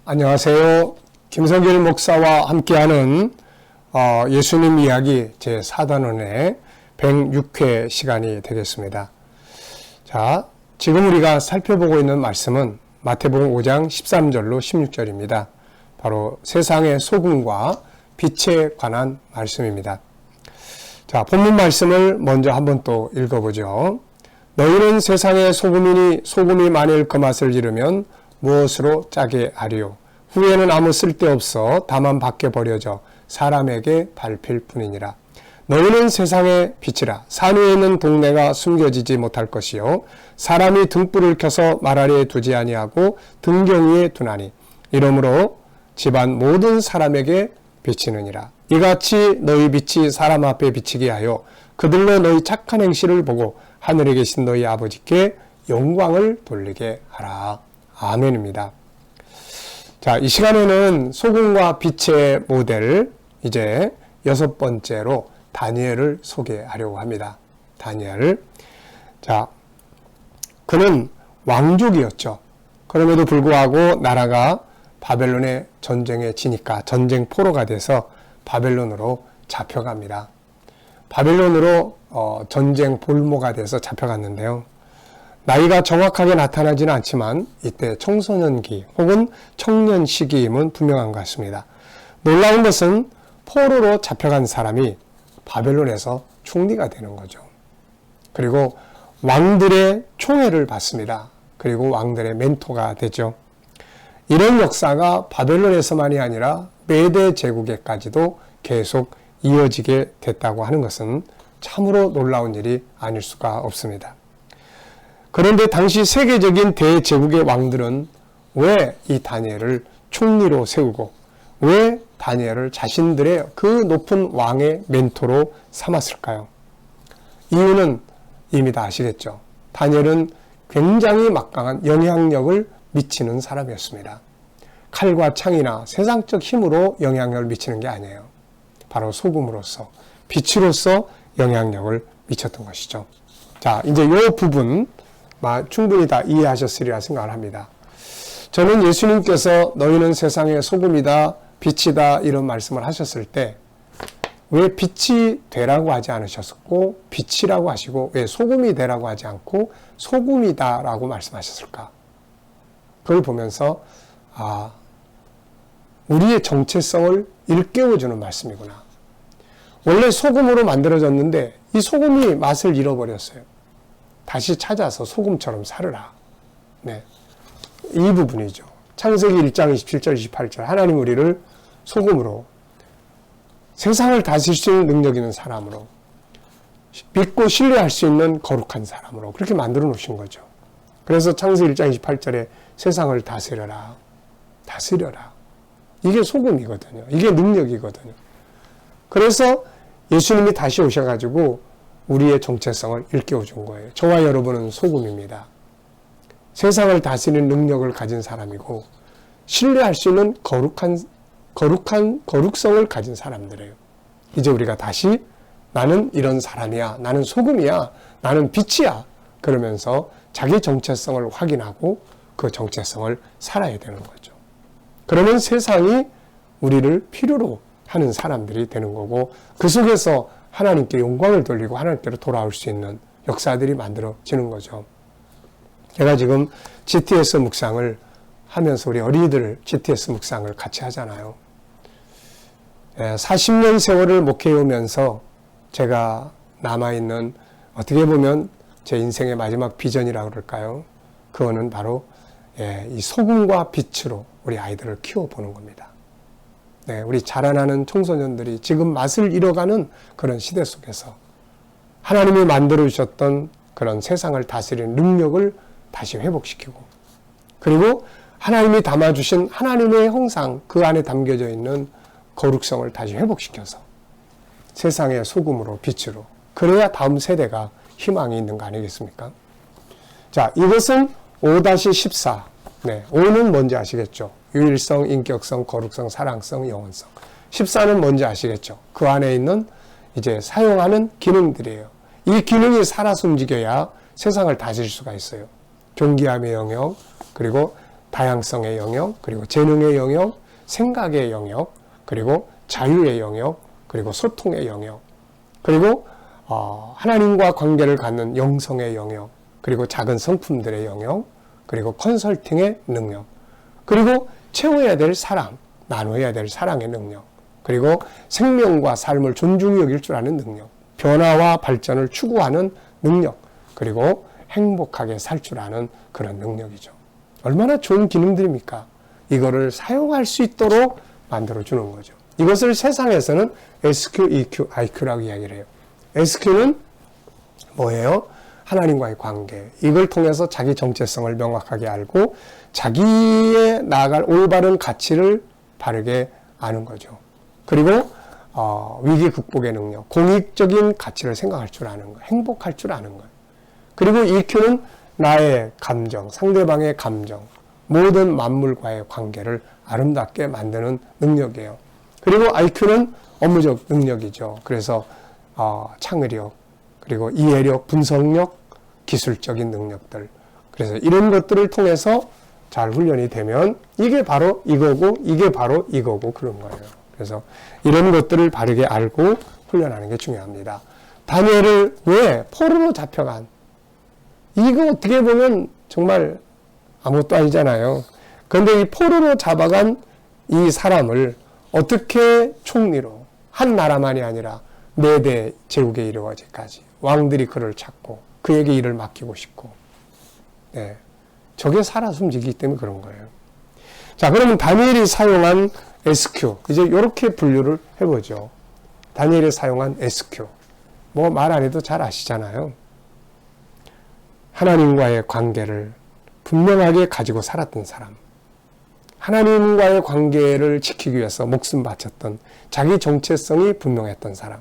안녕하세요. 김성길 목사와 함께하는 예수님 이야기 제4단원의 106회 시간이 되겠습니다. 자, 지금 우리가 살펴보고 있는 말씀은 마태복음 5장 13절로 16절입니다. 바로 세상의 소금과 빛에 관한 말씀입니다. 자, 본문 말씀을 먼저 한번 또 읽어보죠. 너희는 세상의 소금이니 소금이 만일 그 맛을 잃으면 무엇으로 짜게 하리요? 후에는 아무 쓸데없어 다만 밖에 버려져 사람에게 밟힐 뿐이니라. 너희는 세상의 빛이라. 산 위에 있는 동네가 숨겨지지 못할 것이요 사람이 등불을 켜서 말 아래에 두지 아니하고 등경 위에 두나니 이러므로 집안 모든 사람에게 비치느니라. 이같이 너희 빛이 사람 앞에 비치게 하여 그들로 너희 착한 행실을 보고 하늘에 계신 너희 아버지께 영광을 돌리게 하라. 아멘입니다. 자, 이 시간에는 소금과 빛의 모델, 이제 6번째로 다니엘을 소개하려고 합니다. 다니엘. 자, 그는 왕족이었죠. 그럼에도 불구하고 나라가 바벨론의 전쟁에 지니까 전쟁 포로가 돼서 바벨론으로 잡혀갑니다. 바벨론으로 전쟁 볼모가 돼서 잡혀갔는데요. 나이가 정확하게 나타나지는 않지만 이때 청소년기 혹은 청년 시기임은 분명한 것 같습니다. 놀라운 것은 포로로 잡혀간 사람이 바벨론에서 총리가 되는 거죠. 그리고 왕들의 총애를 받습니다. 그리고 왕들의 멘토가 되죠. 이런 역사가 바벨론에서만이 아니라 메대 제국에까지도 계속 이어지게 됐다고 하는 것은 참으로 놀라운 일이 아닐 수가 없습니다. 그런데 당시 세계적인 대제국의 왕들은 왜 이 다니엘을 총리로 세우고 왜 다니엘을 자신들의 그 높은 왕의 멘토로 삼았을까요? 이유는 이미 다 아시겠죠. 다니엘은 굉장히 막강한 영향력을 미치는 사람이었습니다. 칼과 창이나 세상적 힘으로 영향력을 미치는 게 아니에요. 바로 소금으로서, 빛으로서 영향력을 미쳤던 것이죠. 자, 이제 이 부분 충분히 다 이해하셨으리라 생각을 합니다. 저는 예수님께서 너희는 세상의 소금이다, 빛이다 이런 말씀을 하셨을 때 왜 빛이 되라고 하지 않으셨고 빛이라고 하시고 왜 소금이 되라고 하지 않고 소금이다라고 말씀하셨을까? 그걸 보면서 우리의 정체성을 일깨워주는 말씀이구나. 원래 소금으로 만들어졌는데 이 소금이 맛을 잃어버렸어요. 다시 찾아서 소금처럼 살으라. 네. 이 부분이죠. 창세기 1장 27절 28절 하나님 우리를 소금으로 세상을 다스릴 수 있는 능력 있는 사람으로 믿고 신뢰할 수 있는 거룩한 사람으로 그렇게 만들어 놓으신 거죠. 그래서 창세기 1장 28절에 세상을 다스려라. 다스려라. 이게 소금이거든요. 이게 능력이거든요. 그래서 예수님이 다시 오셔가지고 우리의 정체성을 일깨워 준 거예요. 저와 여러분은 소금입니다. 세상을 다스리는 능력을 가진 사람이고 신뢰할 수 있는 거룩성을 가진 사람들이에요. 이제 우리가 다시 나는 이런 사람이야. 나는 소금이야. 나는 빛이야. 그러면서 자기 정체성을 확인하고 그 정체성을 살아야 되는 거죠. 그러면 세상이 우리를 필요로 하는 사람들이 되는 거고 그 속에서 하나님께 영광을 돌리고 하나님께로 돌아올 수 있는 역사들이 만들어지는 거죠. 제가 지금 GTS 묵상을 하면서 우리 어린이들 GTS 묵상을 같이 하잖아요. 40년 세월을 목회해 오면서 제가 남아있는 어떻게 보면 제 인생의 마지막 비전이라고 그럴까요? 그거는 바로 이 소금과 빛으로 우리 아이들을 키워보는 겁니다. 네, 우리 자라나는 청소년들이 지금 맛을 잃어가는 그런 시대 속에서 하나님이 만들어주셨던 그런 세상을 다스리는 능력을 다시 회복시키고 그리고 하나님이 담아주신 하나님의 형상 그 안에 담겨져 있는 거룩성을 다시 회복시켜서 세상의 소금으로 빛으로 그래야 다음 세대가 희망이 있는 거 아니겠습니까? 자, 이것은 5-14 네, 5는 뭔지 아시겠죠? 유일성, 인격성, 거룩성, 사랑성, 영원성. 14는 뭔지 아시겠죠? 그 안에 있는 이제 사용하는 기능들이에요. 이 기능이 살아서 움직여야 세상을 다스릴 수가 있어요. 존귀함의 영역, 그리고 다양성의 영역, 그리고 재능의 영역, 생각의 영역, 그리고 자유의 영역, 그리고 소통의 영역, 그리고 하나님과 관계를 갖는 영성의 영역, 그리고 작은 성품들의 영역, 그리고 컨설팅의 능력, 그리고 채워야 될 사랑, 나눠야 될 사랑의 능력, 그리고 생명과 삶을 존중히 여길 줄 아는 능력, 변화와 발전을 추구하는 능력, 그리고 행복하게 살 줄 아는 그런 능력이죠. 얼마나 좋은 기능들입니까? 이거를 사용할 수 있도록 만들어주는 거죠. 이것을 세상에서는 SQ, EQ, IQ라고 이야기를 해요. SQ는 뭐예요? 하나님과의 관계. 이걸 통해서 자기 정체성을 명확하게 알고 자기의 나아갈 올바른 가치를 바르게 아는 거죠. 그리고 위기 극복의 능력, 공익적인 가치를 생각할 줄 아는 거, 행복할 줄 아는 거예요. 그리고 EQ는 나의 감정, 상대방의 감정, 모든 만물과의 관계를 아름답게 만드는 능력이에요. 그리고 IQ는 업무적 능력이죠. 그래서 창의력, 그리고 이해력, 분석력, 기술적인 능력들. 그래서 이런 것들을 통해서 잘 훈련이 되면 이게 바로 이거고 이게 바로 이거고 그런 거예요. 그래서 이런 것들을 바르게 알고 훈련하는 게 중요합니다. 다니엘을 왜 포로로 잡혀간, 이거 어떻게 보면 정말 아무것도 아니잖아요. 그런데 이 포로로 잡아간 이 사람을 어떻게 총리로, 한 나라만이 아니라 4대 제국에 이르러지까지 왕들이 그를 찾고 그에게 일을 맡기고 싶고, 네, 저게 살아 숨지기 때문에 그런 거예요. 자, 그러면 다니엘이 사용한 SQ, 이제 이렇게 분류를 해보죠. 다니엘이 사용한 SQ, 뭐 말 안 해도 잘 아시잖아요. 하나님과의 관계를 분명하게 가지고 살았던 사람, 하나님과의 관계를 지키기 위해서 목숨 바쳤던, 자기 정체성이 분명했던 사람,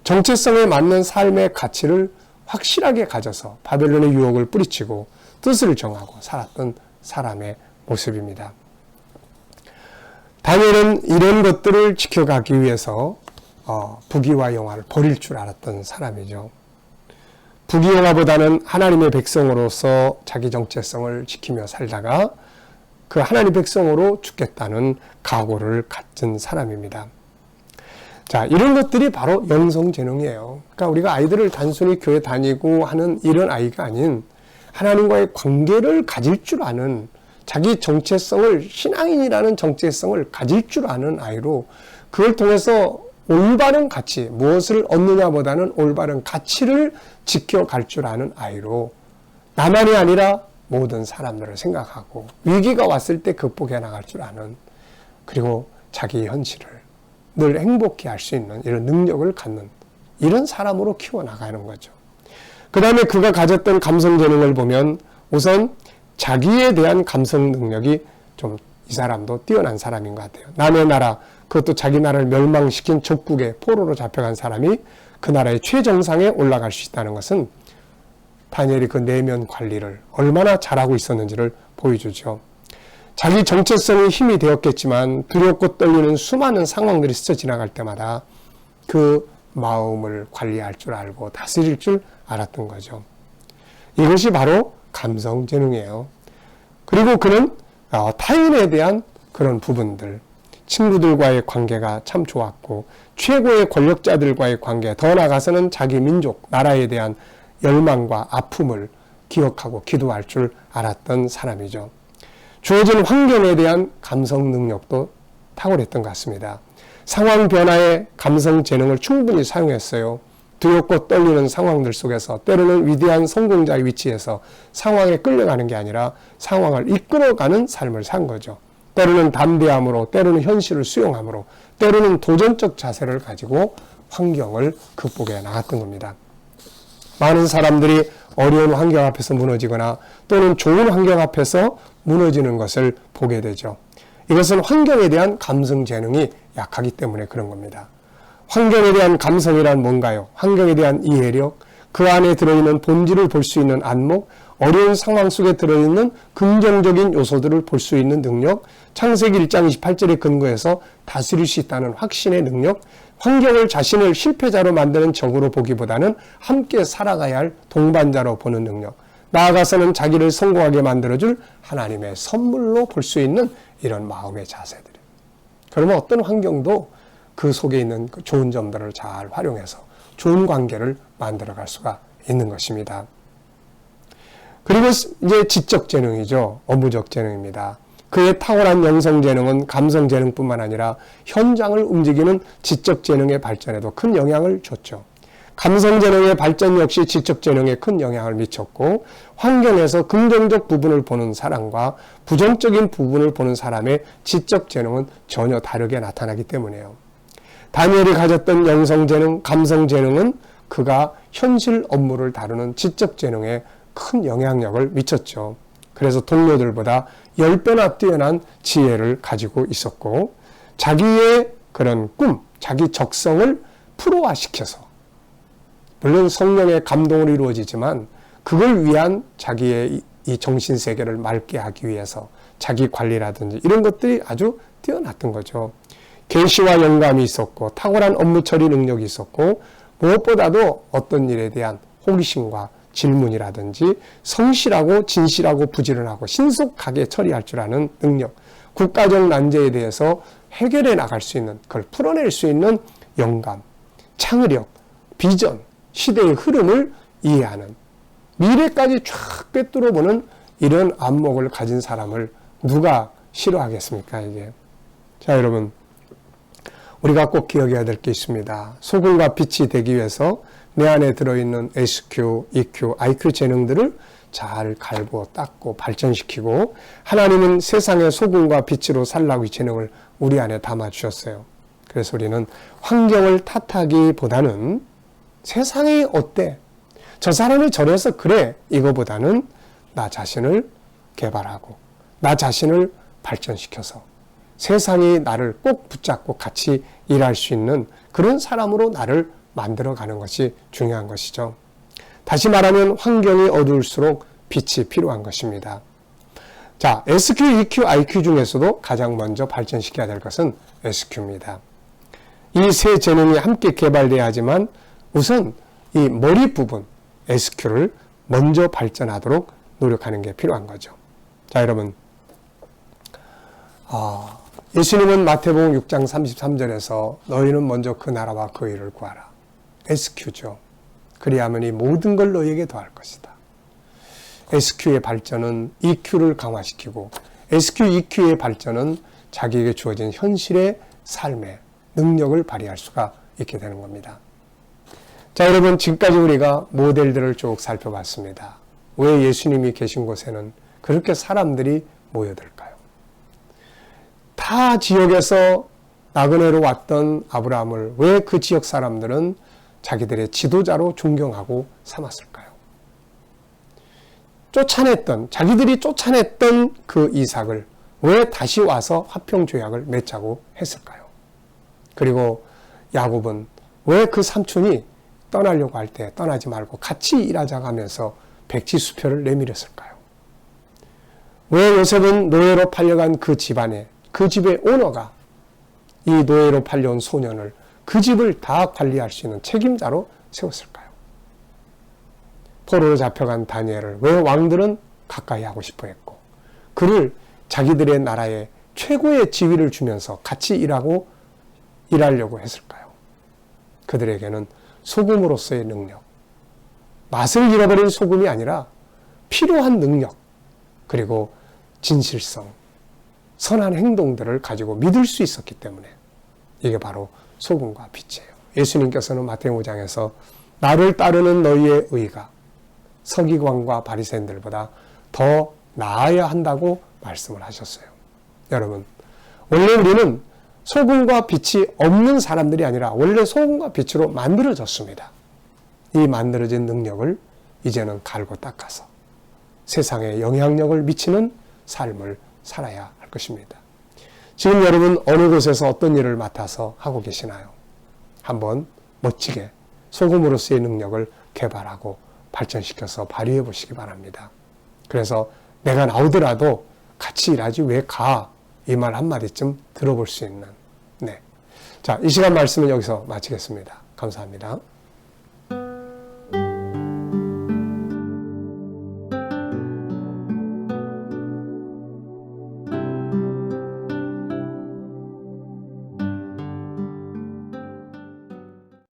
정체성에 맞는 삶의 가치를 확실하게 가져서 바벨론의 유혹을 뿌리치고 뜻을 정하고 살았던 사람의 모습입니다. 다니엘은 이런 것들을 지켜가기 위해서 부귀와 영화를 버릴 줄 알았던 사람이죠. 부귀영화보다는 하나님의 백성으로서 자기 정체성을 지키며 살다가 그 하나님 백성으로 죽겠다는 각오를 갖춘 사람입니다. 자, 이런 것들이 바로 영성재능이에요. 그러니까 우리가 아이들을 단순히 교회 다니고 하는 이런 아이가 아닌 하나님과의 관계를 가질 줄 아는, 자기 정체성을, 신앙인이라는 정체성을 가질 줄 아는 아이로, 그걸 통해서 올바른 가치, 무엇을 얻느냐보다는 올바른 가치를 지켜갈 줄 아는 아이로 나만이 아니라 모든 사람들을 생각하고 위기가 왔을 때 극복해 나갈 줄 아는, 그리고 자기 현실을 늘 행복히 할 수 있는 이런 능력을 갖는 이런 사람으로 키워나가는 거죠. 그 다음에 그가 가졌던 감성 재능을 보면 우선 자기에 대한 감성 능력이 좀 이 사람도 뛰어난 사람인 것 같아요. 남의 나라, 그것도 자기 나라를 멸망시킨 적국의 포로로 잡혀간 사람이 그 나라의 최정상에 올라갈 수 있다는 것은 다니엘이 그 내면 관리를 얼마나 잘하고 있었는지를 보여주죠. 자기 정체성이 힘이 되었겠지만 두렵고 떨리는 수많은 상황들이 스쳐 지나갈 때마다 그 마음을 관리할 줄 알고 다스릴 줄 알았던 거죠. 이것이 바로 감성 재능이에요. 그리고 그는 타인에 대한 그런 부분들, 친구들과의 관계가 참 좋았고 최고의 권력자들과의 관계, 더 나아가서는 자기 민족, 나라에 대한 열망과 아픔을 기억하고 기도할 줄 알았던 사람이죠. 주어진 환경에 대한 감성 능력도 탁월했던 것 같습니다. 상황 변화의 감성 재능을 충분히 사용했어요. 두렵고 떨리는 상황들 속에서 때로는 위대한 성공자의 위치에서 상황에 끌려가는 게 아니라 상황을 이끌어가는 삶을 산 거죠. 때로는 담대함으로, 때로는 현실을 수용함으로, 때로는 도전적 자세를 가지고 환경을 극복해 나갔던 겁니다. 많은 사람들이 어려운 환경 앞에서 무너지거나 또는 좋은 환경 앞에서 무너지는 것을 보게 되죠. 이것은 환경에 대한 감성 재능이 약하기 때문에 그런 겁니다. 환경에 대한 감성이란 뭔가요? 환경에 대한 이해력, 그 안에 들어있는 본질을 볼 수 있는 안목, 어려운 상황 속에 들어있는 긍정적인 요소들을 볼 수 있는 능력, 창세기 1장 28절에 근거해서 다스릴 수 있다는 확신의 능력, 환경을 자신을 실패자로 만드는 적으로 보기보다는 함께 살아가야 할 동반자로 보는 능력, 나아가서는 자기를 성공하게 만들어줄 하나님의 선물로 볼 수 있는 이런 마음의 자세들. 그러면 어떤 환경도 그 속에 있는 그 좋은 점들을 잘 활용해서 좋은 관계를 만들어갈 수가 있는 것입니다. 그리고 이제 지적 재능이죠. 업무적 재능입니다. 그의 탁월한 영성 재능은 감성 재능뿐만 아니라 현장을 움직이는 지적 재능의 발전에도 큰 영향을 줬죠. 감성 재능의 발전 역시 지적 재능에 큰 영향을 미쳤고 환경에서 긍정적 부분을 보는 사람과 부정적인 부분을 보는 사람의 지적 재능은 전혀 다르게 나타나기 때문이에요. 다니엘이 가졌던 영성 재능, 감성 재능은 그가 현실 업무를 다루는 지적 재능에 큰 영향력을 미쳤죠. 그래서 동료들보다 10배나 뛰어난 지혜를 가지고 있었고 자기의 그런 꿈, 자기 적성을 프로화시켜서 물론 성령의 감동으로 이루어지지만 그걸 위한 자기의 이 정신세계를 맑게 하기 위해서 자기 관리라든지 이런 것들이 아주 뛰어났던 거죠. 계시와 영감이 있었고 탁월한 업무 처리 능력이 있었고 무엇보다도 어떤 일에 대한 호기심과 질문이라든지 성실하고 진실하고 부지런하고 신속하게 처리할 줄 아는 능력, 국가적 난제에 대해서 해결해 나갈 수 있는, 그걸 풀어낼 수 있는 영감, 창의력, 비전, 시대의 흐름을 이해하는 미래까지 쫙 꿰뚫어 보는 이런 안목을 가진 사람을 누가 싫어하겠습니까, 이게. 자, 여러분. 우리가 꼭 기억해야 될 게 있습니다. 소금과 빛이 되기 위해서 내 안에 들어있는 SQ, EQ, IQ 재능들을 잘 갈고 닦고 발전시키고 하나님은 세상의 소금과 빛으로 살라고 이 재능을 우리 안에 담아주셨어요. 그래서 우리는 환경을 탓하기보다는 세상이 어때? 저 사람이 저래서 그래. 이거보다는 나 자신을 개발하고 나 자신을 발전시켜서 세상이 나를 꼭 붙잡고 같이 일할 수 있는 그런 사람으로 나를 만들어가는 것이 중요한 것이죠. 다시 말하면 환경이 어두울수록 빛이 필요한 것입니다. 자, SQ, EQ, IQ 중에서도 가장 먼저 발전시켜야 될 것은 SQ입니다. 이 세 재능이 함께 개발돼야 하지만 우선 이 머리 부분 SQ를 먼저 발전하도록 노력하는 게 필요한 거죠. 자, 여러분. 예수님은 마태복음 6장 33절에서 너희는 먼저 그 나라와 그 의를 구하라. SQ죠. 그리하면 이 모든 걸 너희에게 더할 것이다. SQ의 발전은 EQ를 강화시키고 SQ, EQ의 발전은 자기에게 주어진 현실의 삶의 능력을 발휘할 수가 있게 되는 겁니다. 자, 여러분, 지금까지 우리가 모델들을 쭉 살펴봤습니다. 왜 예수님이 계신 곳에는 그렇게 사람들이 모여들까요? 타 지역에서 나그네로 왔던 아브라함을 왜 그 지역 사람들은 자기들의 지도자로 존경하고 삼았을까요? 자기들이 쫓아냈던 그 이삭을 왜 다시 와서 화평조약을 맺자고 했을까요? 그리고 야곱은 왜 그 삼촌이 떠나려고 할 때 떠나지 말고 같이 일하자고 하면서 백지수표를 내밀었을까요? 왜 요셉은 노예로 팔려간 그 집안에 그 집의 오너가 이 노예로 팔려온 소년을 그 집을 다 관리할 수 있는 책임자로 세웠을까요? 포로로 잡혀간 다니엘을 왜 왕들은 가까이 하고 싶어 했고 그를 자기들의 나라에 최고의 지위를 주면서 같이 일하려고 했을까요? 그들에게는 소금으로서의 능력, 맛을 잃어버린 소금이 아니라 필요한 능력, 그리고 진실성, 선한 행동들을 가지고 믿을 수 있었기 때문에 이게 바로 소금과 빛이에요. 예수님께서는 마태복음 5장에서 나를 따르는 너희의 의가 서기관과 바리새인들보다 더 나아야 한다고 말씀을 하셨어요. 여러분, 원래 우리는 소금과 빛이 없는 사람들이 아니라 원래 소금과 빛으로 만들어졌습니다. 이 만들어진 능력을 이제는 갈고 닦아서 세상에 영향력을 미치는 삶을 살아야 할 것입니다. 지금 여러분 어느 곳에서 어떤 일을 맡아서 하고 계시나요? 한번 멋지게 소금으로서의 능력을 개발하고 발전시켜서 발휘해 보시기 바랍니다. 그래서 내가 나오더라도 같이 일하지 왜 가? 이 말 한마디쯤 들어볼 수 있는. 네. 자, 이 시간 말씀은 여기서 마치겠습니다. 감사합니다.